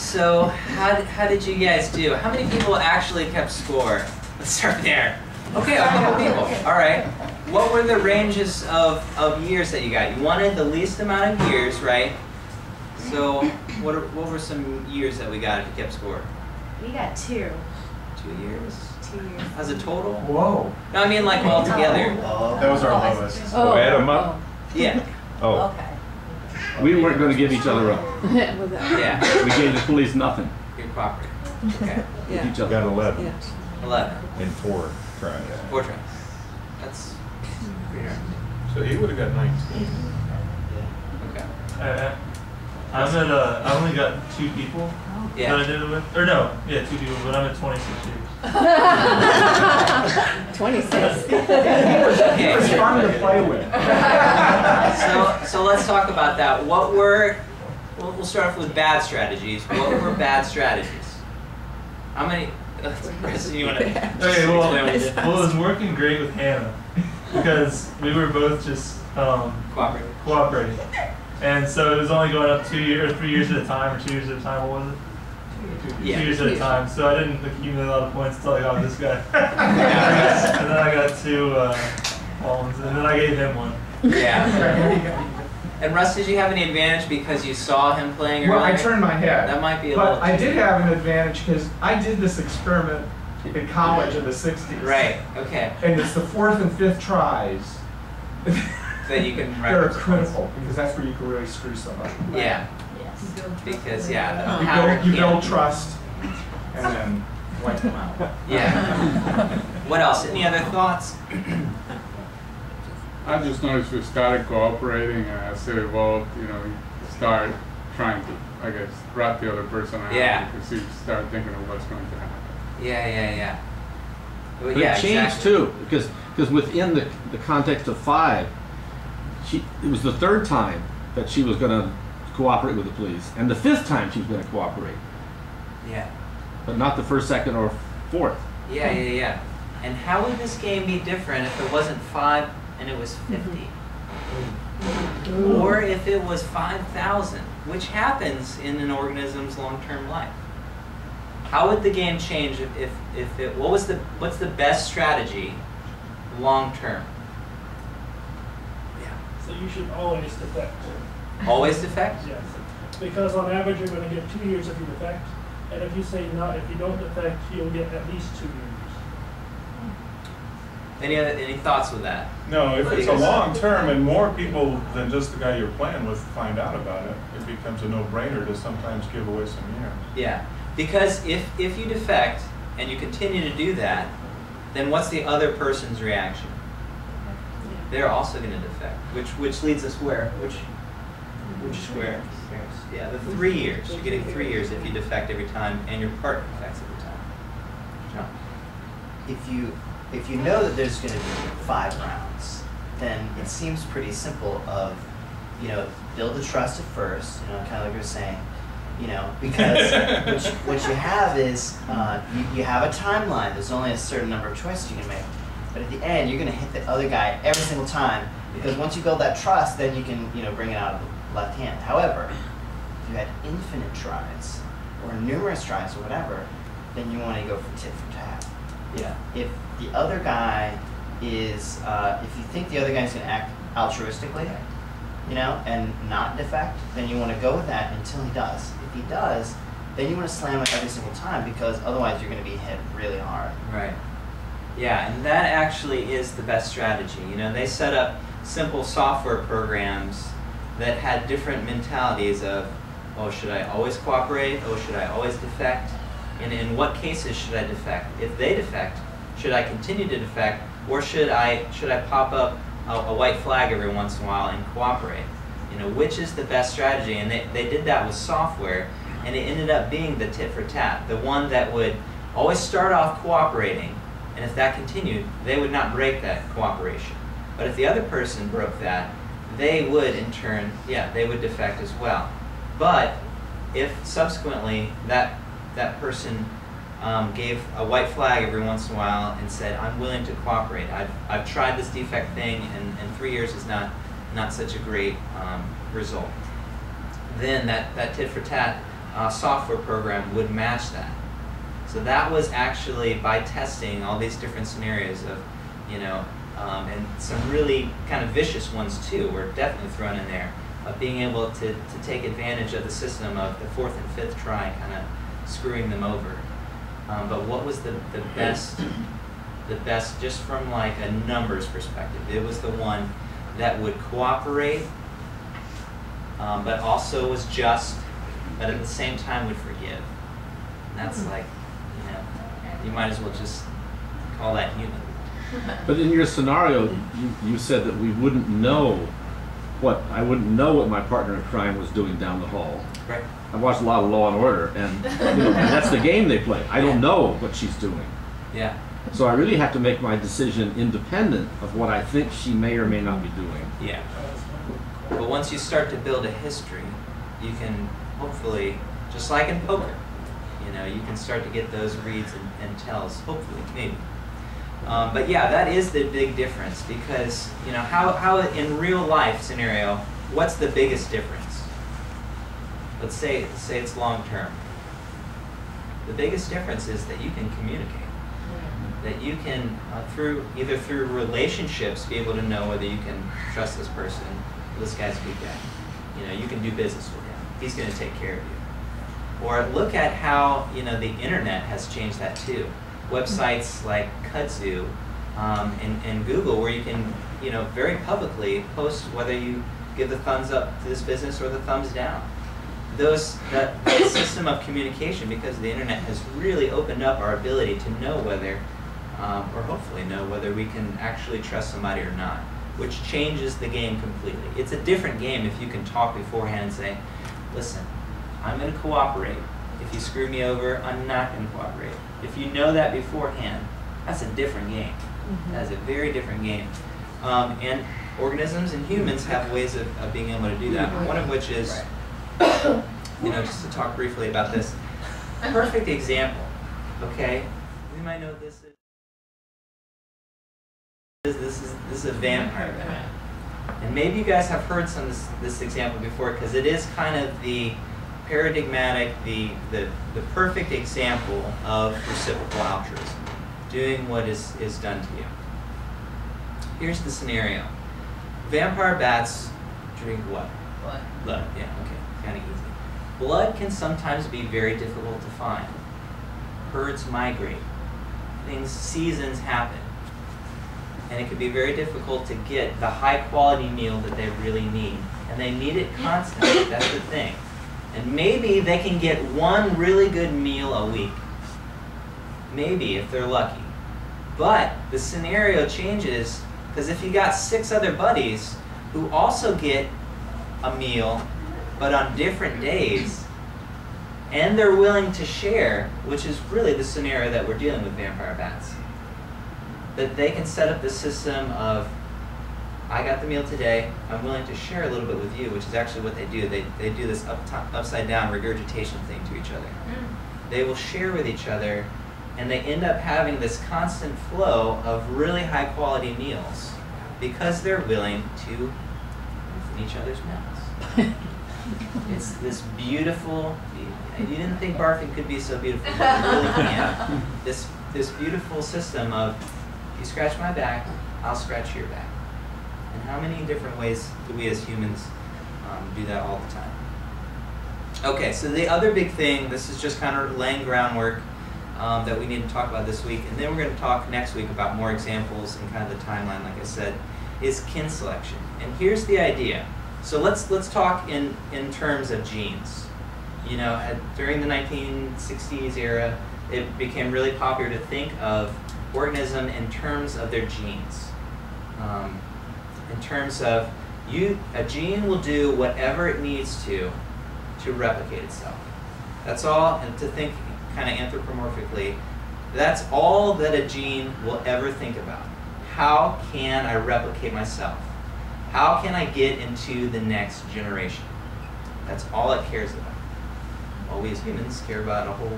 So how did you guys do? How many people actually kept score? Let's start there. Okay, a couple people. All right. What were the ranges of years that you got? You wanted the least amount of years, right? So what were some years that we got if you kept score? We got 2. 2 years? 2 years. As a total? Whoa. No, I mean like all together. That was our lowest. Oh, add them up? Yeah. Oh. Okay. We weren't going to give each other up. Yeah. We gave the police nothing. You're cooperating. Okay. With each other. Got 11 11. in 4 tries. 4 tries. That's pretty hard. So he would have got 19. Okay. I only got 2 people Yeah. that I did it with. Or no, yeah, 2 people, but I'm at 26 years. 26. Okay. It's fun to play with. So let's talk about that. We'll start off with bad strategies. What were bad strategies? How many? Chris, you want to? Okay, well, it was working great with Hannah because we were both just cooperating. And so it was only going up 2 years or 3 years at a time, or 2 years at a time. What was it? Yeah. 2 years at a time. So I didn't accumulate a lot of points until I got this guy. Yeah. And then I got 2 Wallens, and then I gave him 1. Yeah. And Russ, did you have any advantage because you saw him playing earlier? Well, I turned my head. That might be a but little. I did have an advantage because I did this experiment in college in the 60s. Right. Okay. And it's the 4th and 5th tries. That you can. They're reference. critical because that's where you can really screw somebody. Yeah. Yes. Because the You pattern build can't- trust and then wipe them out. Yeah. What else? Any other thoughts? I just noticed we started cooperating, and as it evolved, you start trying to, I guess, rat the other person out. Yeah. Because you start thinking of what's going to happen. Yeah. Well, But yeah, it changed exactly. too, because within the context of 5, it was the 3rd time that she was going to cooperate with the police, and the 5th time she was going to cooperate, Yeah. but not the 1st, 2nd, or 4th. Yeah. And how would this game be different if it wasn't 5 and it was 50? Or if it was 5,000, which happens in an organism's long-term life? How would the game change if it? What's the best strategy long-term? Yeah. So you should always defect. Always defect? Yes. Because on average you're going to get 2 years if you defect, and if you say not, if you don't defect, you'll get at least 2 years. Any thoughts with that? No, if it's a long term and more people than just the guy you're playing with find out about it, it becomes a no-brainer to sometimes give away some years. Yeah, because if you defect and you continue to do that, then what's the other person's reaction? They're also going to defect, which leads us where? Which square? Yeah, the 3 years. You're getting 3 years if you defect every time, and your partner defects every time. John. If you know that there's going to be 5 rounds, then it seems pretty simple of, build the trust at first, kind of like you were saying, because what you have is, you have a timeline. There's only a certain number of choices you can make. But at the end, you're going to hit the other guy every single time, because once you build that trust, then you can, bring it out of the left hand. However, if you had infinite tries, or numerous tries, or whatever, then you want to go for tit for tat. Yeah. If the other guy is, if you think the other guy is going to act altruistically, and not defect, then you want to go with that until he does. If he does, then you want to slam it every single time, because otherwise you're going to be hit really hard. Right. Yeah, and that actually is the best strategy. They set up simple software programs that had different mentalities of, oh, should I always cooperate? Oh, should I always defect? And in what cases should I defect? If they defect, should I continue to defect, or should I pop up a white flag every once in a while and cooperate? Which is the best strategy? And they did that with software, and it ended up being the tit for tat, the one that would always start off cooperating, and if that continued, they would not break that cooperation. But if the other person broke that, they would in turn, they would defect as well. But if subsequently that person gave a white flag every once in a while and said, I'm willing to cooperate. I've tried this defect thing, and 3 years is not such a great result. Then that tit for tat software program would match that. So that was actually by testing all these different scenarios of, and some really kind of vicious ones too were definitely thrown in there, of being able to take advantage of the system of the fourth and fifth try kind of screwing them over. But what was the best just from like a numbers perspective? It was the one that would cooperate, but also was just, but at the same time would forgive. And that's like, you might as well just call that human. But in your scenario, you said that we wouldn't know I wouldn't know what my partner in crime was doing down the hall. Right. I watched a lot of Law and Order, and and that's the game they play. I don't know what she's doing. Yeah. So I really have to make my decision independent of what I think she may or may not be doing. Yeah. But once you start to build a history, you can hopefully, just like in poker, you can start to get those reads and tells, hopefully, maybe. But yeah, that is the big difference, because how in real life scenario, what's the biggest difference? Let's say it's long term. The biggest difference is that you can communicate, that you can either through relationships be able to know whether you can trust this person. This guy's a good guy. You can do business with him. He's going to take care of you. Or look at how the internet has changed that too. Websites like Kudzu and Google, where you can very publicly post whether you give the thumbs up to this business or the thumbs down. That system of communication, because the internet has really opened up our ability to know whether, or hopefully know whether we can actually trust somebody or not, which changes the game completely. It's a different game if you can talk beforehand and say, listen, I'm going to cooperate. If you screw me over, I'm not going to cooperate. If you know that beforehand, that's a different game. That's a very different game. And organisms and humans have ways of being able to do that. One of which is, just to talk briefly about this. Perfect example, okay? You might know this is a vampire bat. And maybe you guys have heard this example before, because it is kind of the paradigmatic, the perfect example of reciprocal altruism, doing what is done to you. Here's the scenario. Vampire bats drink what? Blood, yeah, okay, kind of easy. Blood can sometimes be very difficult to find. Herds migrate. Seasons happen. And it can be very difficult to get the high quality meal that they really need. And they need it constantly, that's the thing. And maybe they can get one really good meal a week. Maybe, if they're lucky. But the scenario changes, because if you got 6 other buddies who also get a meal, but on different days, and they're willing to share, which is really the scenario that we're dealing with vampire bats, that they can set up the system of, I got the meal today, I'm willing to share a little bit with you, which is actually what they do. They do this upside down regurgitation thing to each other. They will share with each other, and they end up having this constant flow of really high quality meals because they're willing to in each other's mouths. It's this beautiful, you didn't think barfing could be so beautiful, but it really can. This beautiful system of, you scratch my back, I'll scratch your back. And how many different ways do we as humans do that all the time? Okay, so the other big thing, this is just kind of laying groundwork that we need to talk about this week, and then we're going to talk next week about more examples and kind of the timeline, like I said, is kin selection. And here's the idea. So let's talk in terms of genes. During the 1960s era, it became really popular to think of organism in terms of their genes. In terms of a gene will do whatever it needs to replicate itself. That's all, and to think kind of anthropomorphically, that's all that a gene will ever think about. How can I replicate myself? How can I get into the next generation? That's all it cares about. Well, we as humans care about a whole